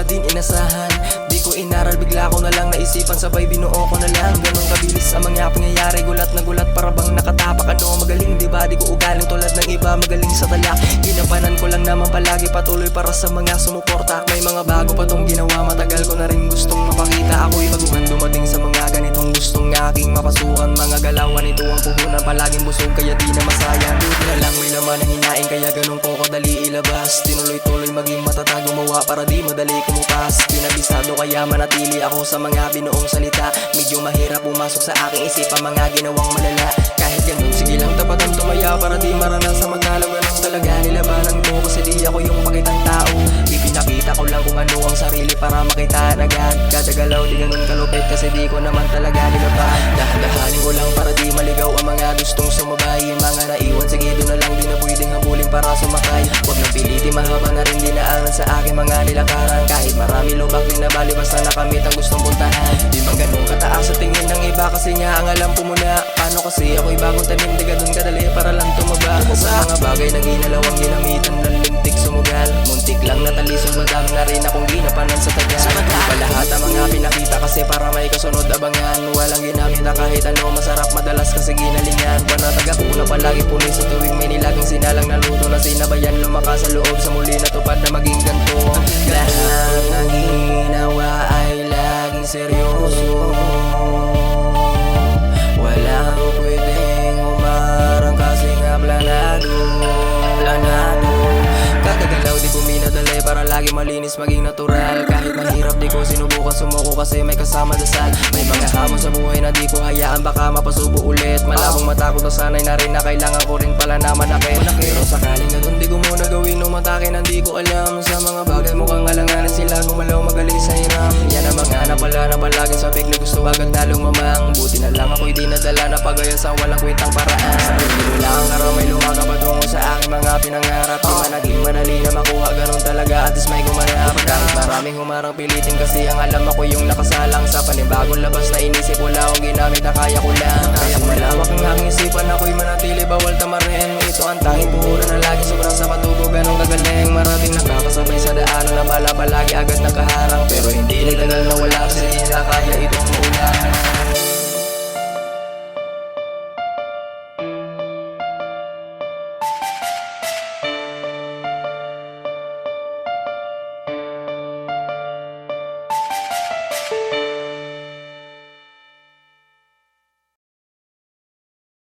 din inasahan. Di ko inaral, bigla ko na lang naisipan, sabay binuo ko na lang. Ganun kabilis ang mga pangyayari, gulat na gulat para bang nakatapak. Ano magaling diba, di ko ugaling tulad ng iba, magaling sa tala. Ginapanan ko lang naman palagi, patuloy para sa mga sumuporta. May mga bago pa tong ginawa, matagal ko na rin gustong mapakita. Ako'y baguhan dumating sa mga ganitong gustong aking mapasukan. Mga galawan, ito ang puhunan, palaging busog kaya di na masayang. Buti na lang may laman ang hinain, kaya ganun ko kadali ilabas. Tinuloy-tuloy maging matatag, gumawa para di madali kumupas. Pinabisado kaya manatili ako sa mga binuong salita. Medyo mahirap pumasok sa aking isipan mga ginawang malala. Kahit ganun, sige lang tapatan tumaya para di maranasan magalaw. Ganun talaga nilabanan ko kasi di ako yung pakitang tao. Ipinakita ko lang kung ano ang sarili para makitaan agad. Kada galaw di ganun kalupit kasi di ko naman talaga nilaban. Dahan-dahanin ko lang para di maligaw ang mga gustong sumabay. Mga naiwan, sige doon na lang, di na pwedeng habulin para sumakay. Huwag nang pilitin, mahaba na rin dinaanan sa aking mga nilakaran. Kahit marami lubak, di na bali basta nakamit ang gustong puntahan. Di man ganun kataas sa tingin ng iba kasi nga ang alam ko muna. Paano kasi ako'y bagong tanim, di ganun kadali para lang tumaba. Sa mga bagay na ginalawang ginamitan ng lintik sumugal. Muntik lang natalisod, madami na rin akong ginapanan sa tagal. Di pa lahat ang mga pinakita kasi para may kasunod abangan. Walang ginamit na kahit ano, masarap madalas kasi ginalingan. Panatag ako na palagi pulis sa tuwing may nilagang sinalang na luto na sinabayan. Lumakas sa loob sa muli na tupad na maging ganto. Lahat ng ginawa ay laging seryoso. Wala ko pwedeng umarang kasi nga planado. Kada galaw di ko minadali para lagi malinis maging natural. Kahit mahirap di ko sinubukan sumuko kasi may kasama dasal. May mga hamon sa buhay na di ko hayaan baka mapasubo ulit. Malabong matakot na sanay na rin na kailangan ko rin pala na manakit. Pero sakaling ganun di ko muna gawin nung matake na di ko alam. Sa mga bagay mukhang alanganin sila gumalaw magaling sa hiram. Yan ang mga napala na palaging sabik na gusto agad talong mamang. Buti na lang ako'y di nadala na pagaya sa walang kwentang paraan. Sa pagkilo lang ang karamay lumaga patungo sa aking mga pinangarap. Di man naging madali na makuha, ganun talaga at least may gumanap. Kahit maraming humarang pilitin kasi ang alam ako yung nakasalang. Sa panibagong labas na inisip wala akong ginamit na kaya ko lang. Kaya malawak ang aking isipan, ako'y manatili bawal tamarin. Ito ang tanging puhunan na lagi sobrang sa patubo, ganun kagaling. Maraming nakakasabay sa daanan na bala palagi agad nakaharang. Pero hindi nagtagal na wala kasi hindi na kaya itong